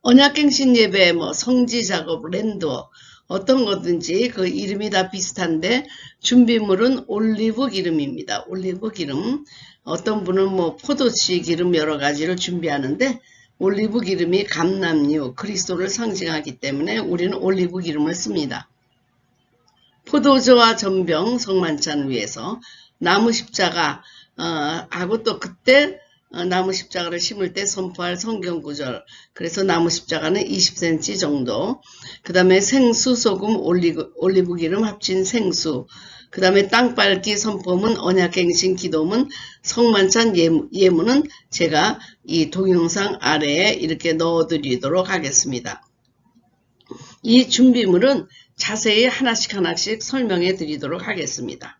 언약갱신 예배, 뭐 성지 작업, 랜더 어떤 거든지 그 이름이 다 비슷한데 준비물은 올리브 기름입니다. 올리브 기름. 어떤 분은 뭐 포도씨 기름 여러 가지를 준비하는데 올리브 기름이 감람류, 그리스도를 상징하기 때문에 우리는 올리브 기름을 씁니다. 포도주와 전병 성만찬을 위해서 나무 십자가 하고 또 그때 나무 십자가를 심을 때 선포할 성경 구절. 그래서 나무 십자가는 20cm 정도. 그 다음에 생수, 소금, 올리브 기름 합친 생수. 그 다음에 땅밟기 선포문, 언약갱신 기도문, 성만찬 예문은 제가 이 동영상 아래에 이렇게 넣어드리도록 하겠습니다. 이 준비물은 자세히 하나씩 설명해 드리도록 하겠습니다.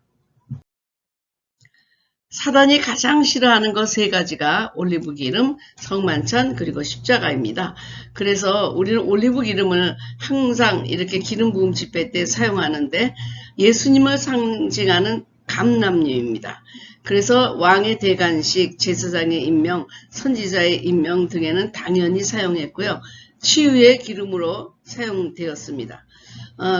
사단이 가장 싫어하는 것 세 가지가 올리브 기름, 성만찬, 그리고 십자가입니다. 그래서 우리는 올리브 기름을 항상 이렇게 기름 부음 집회 때 사용하는데 예수님을 상징하는 감람류입니다. 그래서 왕의 대관식, 제사장의 임명, 선지자의 임명 등에는 당연히 사용했고요. 치유의 기름으로 사용되었습니다.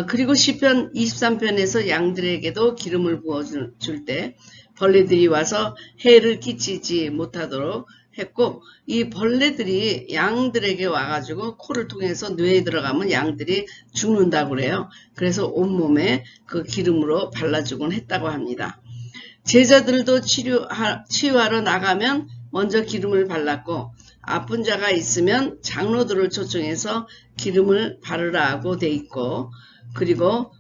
그리고 시편 23편에서 양들에게도 기름을 부어줄 때 벌레들이 와서 해를 끼치지 못하도록 했고, 이 벌레들이 양들에게 와가지고 코를 통해서 뇌에 들어가면 양들이 죽는다고 그래요. 그래서 온몸에 그 기름으로 발라주곤 했다고 합니다. 제자들도 치유하러 나가면 먼저 기름을 발랐고, 아픈 자가 있으면 장로들을 초청해서 기름을 바르라고 돼 있고, 그리고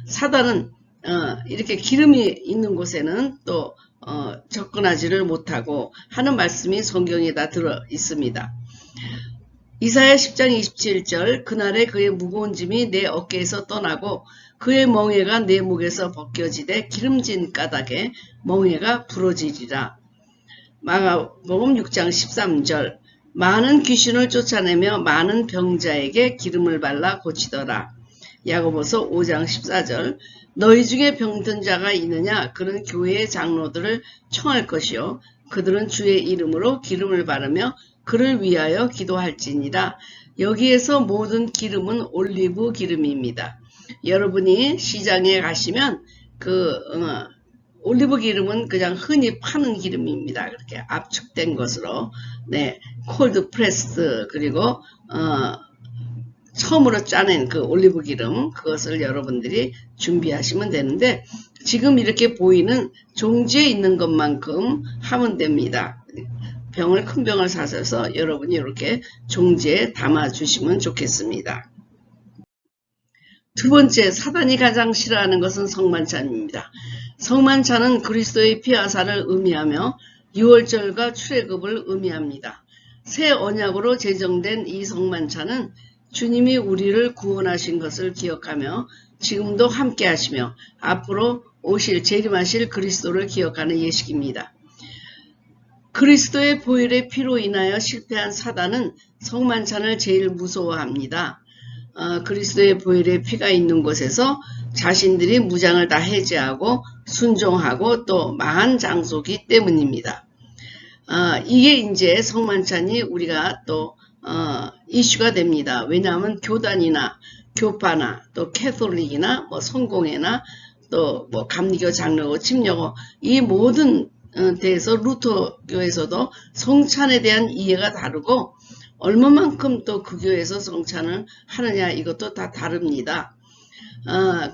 사단은 이렇게 기름이 있는 곳에는 또 접근하지를 못하고 하는 말씀이 성경에 다 들어 있습니다. 이사야 10장 27절 그날에 그의 무거운 짐이 내 어깨에서 떠나고 그의 멍에가 내 목에서 벗겨지되 기름진 까닭에 멍에가 부러지리라. 마가복음 6장 13절 많은 귀신을 쫓아내며 많은 병자에게 기름을 발라 고치더라. 야고보서 5장 14절 너희 중에 병든 자가 있느냐? 그는 교회의 장로들을 청할 것이요 그들은 주의 이름으로 기름을 바르며 그를 위하여 기도할지니라. 여기에서 모든 기름은 올리브 기름입니다. 여러분이 시장에 가시면 올리브 기름은 그냥 흔히 파는 기름입니다. 그렇게 압축된 것으로 콜드 프레스드 그리고 처음으로 짜낸 그 올리브 기름 그것을 여러분들이 준비하시면 되는데 지금 이렇게 보이는 종지에 있는 것만큼 하면 됩니다. 큰 병을 사셔서 여러분이 이렇게 종지에 담아 주시면 좋겠습니다. 두 번째, 사단이 가장 싫어하는 것은 성만찬입니다. 성만찬은 그리스도의 피와 살을 의미하며 유월절과 출애굽을 의미합니다. 새 언약으로 제정된 이 성만찬은 주님이 우리를 구원하신 것을 기억하며 지금도 함께 하시며 앞으로 재림하실 그리스도를 기억하는 예식입니다. 그리스도의 보혈의 피로 인하여 실패한 사단은 성만찬을 제일 무서워합니다. 그리스도의 보혈의 피가 있는 곳에서 자신들이 무장을 다 해제하고 순종하고 또 망한 장소이기 때문입니다. 이게 이제 성만찬이 우리가 또 이슈가 됩니다. 왜냐하면 교단이나 교파나 또 캐톨릭이나 뭐 성공회나 또 뭐 감리교, 장로교, 침례교 이 모든 데에서 루터교에서도 성찬에 대한 이해가 다르고 얼마만큼 또 그 교회에서 성찬을 하느냐 이것도 다 다릅니다.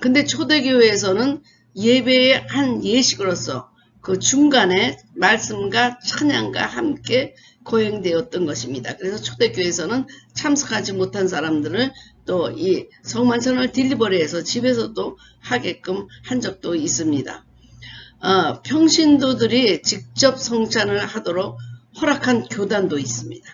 근데 초대교회에서는 예배의 한 예식으로서 그 중간에 말씀과 찬양과 함께 거행되었던 것입니다. 그래서 초대교회에서는 참석하지 못한 사람들을 또 이 성만찬을 딜리버리해서 집에서도 하게끔 한 적도 있습니다. 평신도들이 직접 성찬을 하도록 허락한 교단도 있습니다.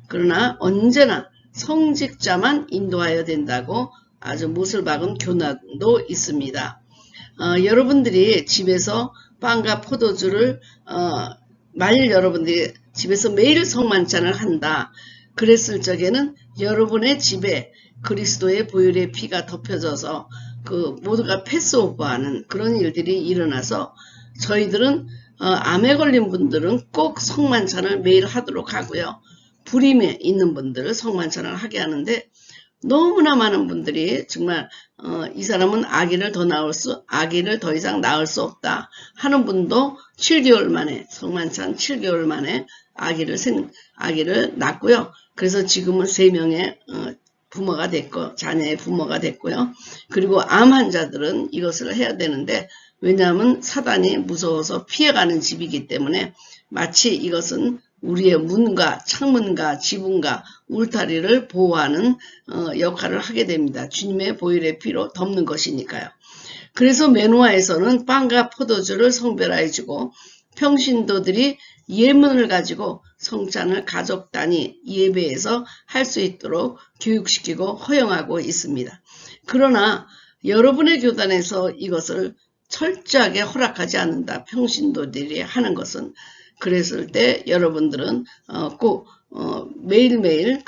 그러나 언제나 성직자만 인도하여야 된다고 아주 못을 박은 교단도 있습니다. 여러분들이 집에서 빵과 포도주를 만일 여러분들이 집에서 매일 성만찬을 한다. 그랬을 적에는 여러분의 집에 그리스도의 보혈의 피가 덮여져서 그 모두가 패스오버하는 그런 일들이 일어나서 저희들은 암에 걸린 분들은 꼭 성만찬을 매일 하도록 하고요. 불임에 있는 분들을 성만찬을 하게 하는데 너무나 많은 분들이 정말 이 사람은 아기를 더 이상 낳을 수 없다 하는 분도 7개월 만에 성만찬 7개월 만에 아기를 낳고요. 그래서 지금은 3명의 부모가 됐고 자녀의 부모가 됐고요. 그리고 암 환자들은 이것을 해야 되는데 왜냐하면 사단이 무서워서 피해가는 집이기 때문에 마치 이것은 우리의 문과 창문과 지붕과 울타리를 보호하는 역할을 하게 됩니다. 주님의 보혈의 피로 덮는 것이니까요. 그래서 메노아에서는 빵과 포도주를 성별하여 주고 평신도들이 예문을 가지고 성찬을 가족 단위 예배에서 할 수 있도록 교육시키고 허용하고 있습니다. 그러나 여러분의 교단에서 이것을 철저하게 허락하지 않는다. 평신도들이 하는 것은 그랬을 때 여러분들은 꼭 매일매일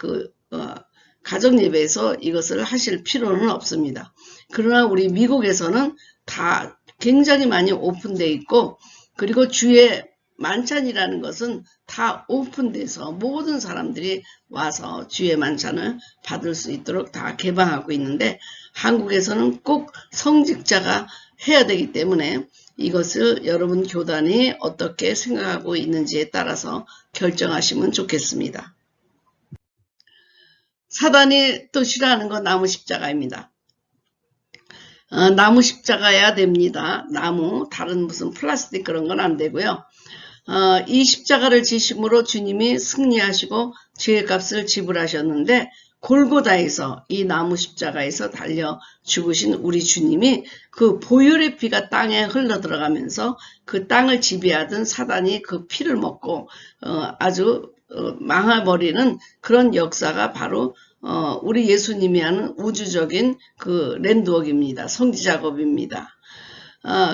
가정 예배에서 이것을 하실 필요는 없습니다. 그러나 우리 미국에서는 다 굉장히 많이 오픈되어 있고 그리고 주의 만찬이라는 것은 다 오픈돼서 모든 사람들이 와서 주의 만찬을 받을 수 있도록 다 개방하고 있는데 한국에서는 꼭 성직자가 해야 되기 때문에 이것을 여러분 교단이 어떻게 생각하고 있는지에 따라서 결정하시면 좋겠습니다. 사단이 또 싫어하는 건 나무 십자가입니다. 나무 십자가야 됩니다. 나무, 다른 무슨 플라스틱 그런 건 안 되고요. 이 십자가를 지심으로 주님이 승리하시고 죄의 값을 지불하셨는데 골고다에서 이 나무 십자가에서 달려 죽으신 우리 주님이 그 보혈의 피가 땅에 흘러 들어가면서 그 땅을 지배하던 사단이 그 피를 먹고 아주 망해버리는 그런 역사가 바로 우리 예수님이 하는 우주적인 그 랜드웍입니다. 성지 작업입니다.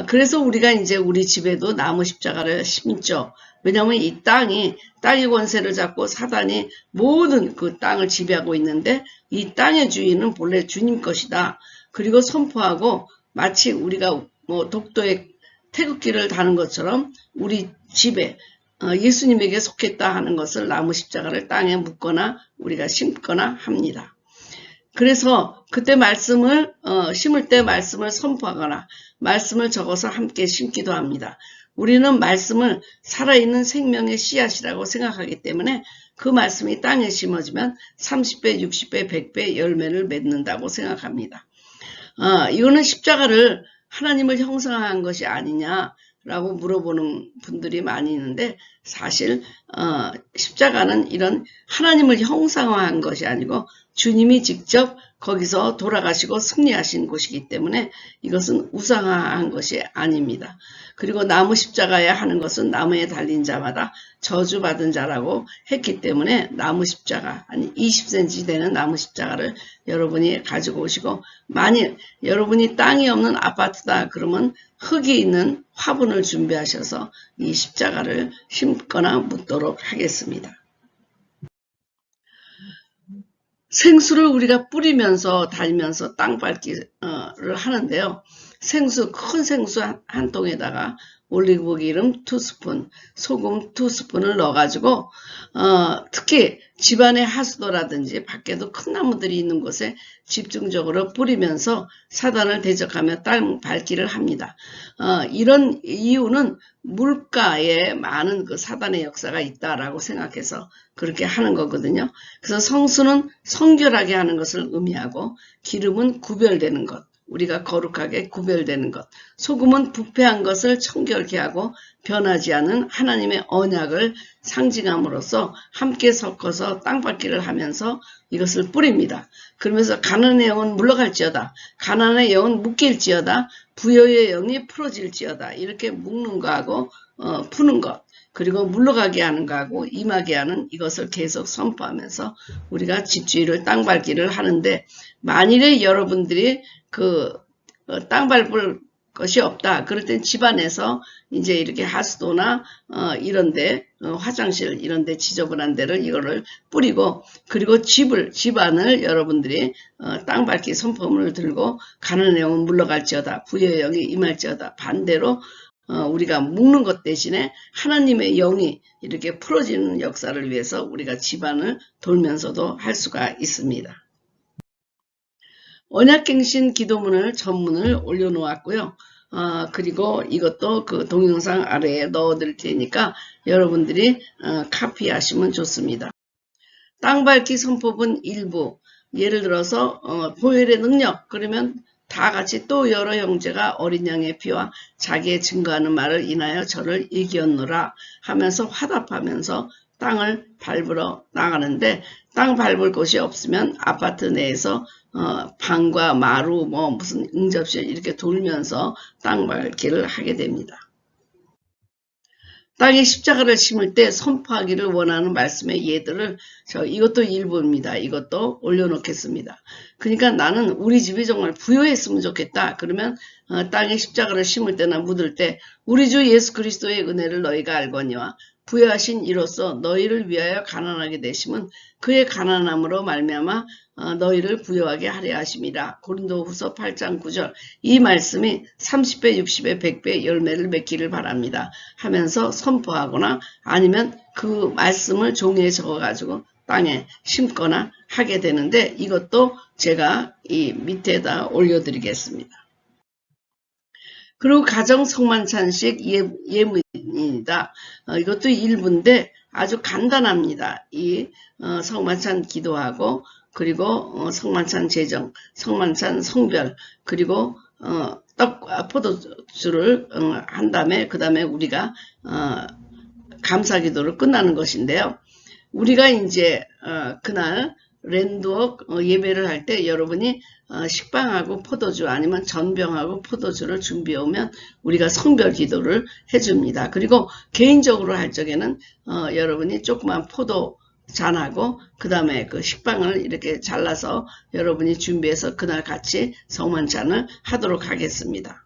그래서 우리가 이제 우리 집에도 나무 십자가를 심죠. 왜냐하면 이 땅의 권세를 잡고 사단이 모든 그 땅을 지배하고 있는데 이 땅의 주인은 본래 주님 것이다. 그리고 선포하고 마치 우리가 뭐 독도에 태극기를 다는 것처럼 우리 집에 예수님에게 속했다 하는 것을 나무 십자가를 땅에 묻거나 우리가 심거나 합니다. 그래서 그때 말씀을 심을 때 말씀을 선포하거나 말씀을 적어서 함께 심기도 합니다. 우리는 말씀을 살아있는 생명의 씨앗이라고 생각하기 때문에 그 말씀이 땅에 심어지면 30배, 60배, 100배 열매를 맺는다고 생각합니다. 이거는 십자가를 하나님을 형상화한 것이 아니냐라고 물어보는 분들이 많이 있는데 사실 십자가는 이런 하나님을 형상화한 것이 아니고 주님이 직접 거기서 돌아가시고 승리하신 곳이기 때문에 이것은 우상화한 것이 아닙니다. 그리고 나무 십자가에 하는 것은 나무에 달린 자마다 저주받은 자라고 했기 때문에 나무 십자가, 아니 20cm 되는 나무 십자가를 여러분이 가지고 오시고 만일 여러분이 땅이 없는 아파트다 그러면 흙이 있는 화분을 준비하셔서 이 십자가를 심거나 묻도록 하겠습니다. 생수를 우리가 뿌리면서 달면서 땅 밟기를 하는데요. 큰 생수 한 통에다가 올리브 기름 2스푼, 소금 2스푼을 넣어가지고 특히 집안의 하수도라든지 밖에도 큰 나무들이 있는 곳에 집중적으로 뿌리면서 사단을 대적하며 땅 밟기를 합니다. 이런 이유는 물가에 많은 그 사단의 역사가 있다라고 생각해서 그렇게 하는 거거든요. 그래서 성수는 성결하게 하는 것을 의미하고 기름은 구별되는 것. 우리가 거룩하게 구별되는 것. 소금은 부패한 것을 청결케 하고 변하지 않은 하나님의 언약을 상징함으로써 함께 섞어서 땅밟기를 하면서 이것을 뿌립니다. 그러면서 가난의 영은 물러갈지어다. 가난의 영은 묶일지어다. 부여의 영이 풀어질지어다. 이렇게 묶는 거하고 푸는 것. 그리고 물러가게 하는 거하고 임하게 하는 이것을 계속 선포하면서 우리가 집주의를 땅밟기를 하는데 만일에 여러분들이 땅 밟을 것이 없다. 그럴 땐 집안에서 이제 이렇게 하수도나 이런데 화장실 이런데 지저분한 데를 이거를 뿌리고 그리고 집안을 여러분들이 땅 밟기 선포문을 들고 가난의 영은 물러갈지어다. 부여의 영이 임할지어다. 반대로 우리가 묶는 것 대신에 하나님의 영이 이렇게 풀어지는 역사를 위해서 우리가 집안을 돌면서도 할 수가 있습니다. 언약갱신 기도문을 전문을 올려놓았고요. 그리고 이것도 그 동영상 아래에 넣어드릴 테니까 여러분들이 카피하시면 좋습니다. 땅밟기 선포문 일부, 예를 들어서 보혈의 능력, 그러면 다 같이 또 여러 형제가 어린 양의 피와 자기의 증거하는 말을 인하여 저를 이기었노라 하면서 화답하면서 땅을 밟으러 나가는데, 땅 밟을 곳이 없으면 아파트 내에서 방과 마루 뭐 무슨 응접실 이렇게 돌면서 땅 밟기를 하게 됩니다. 땅에 십자가를 심을 때 선포하기를 원하는 말씀의 예들을 이것도 일부입니다. 이것도 올려놓겠습니다. 그러니까 나는 우리 집이 정말 부유했으면 좋겠다. 그러면 땅에 십자가를 심을 때나 묻을 때 우리 주 예수 그리스도의 은혜를 너희가 알거니와 부여하신 이로써 너희를 위하여 가난하게 되심은 그의 가난함으로 말미암아 너희를 부여하게 하려 하심이라. 고린도후서 8장 9절. 이 말씀이 30배, 60배, 100배 열매를 맺기를 바랍니다 하면서 선포하거나 아니면 그 말씀을 종이에 적어가지고 땅에 심거나 하게 되는데, 이것도 제가 이 밑에다 올려드리겠습니다. 그리고 가정 성만찬식 예문입니다. 이것도 일부인데 아주 간단합니다. 이 성만찬 기도하고, 그리고 성만찬 제정, 성만찬 성별, 그리고 떡과 포도주를 한 다음에 그 다음에 우리가 감사기도를 끝나는 것인데요. 우리가 이제 그날 랜드웍 예배를 할 때 여러분이 식빵하고 포도주 아니면 전병하고 포도주를 준비해 오면 우리가 성별 기도를 해줍니다. 그리고 개인적으로 할 적에는 여러분이 조그만 포도 잔하고 그 다음에 그 식빵을 이렇게 잘라서 여러분이 준비해서 그날 같이 성만찬을 하도록 하겠습니다.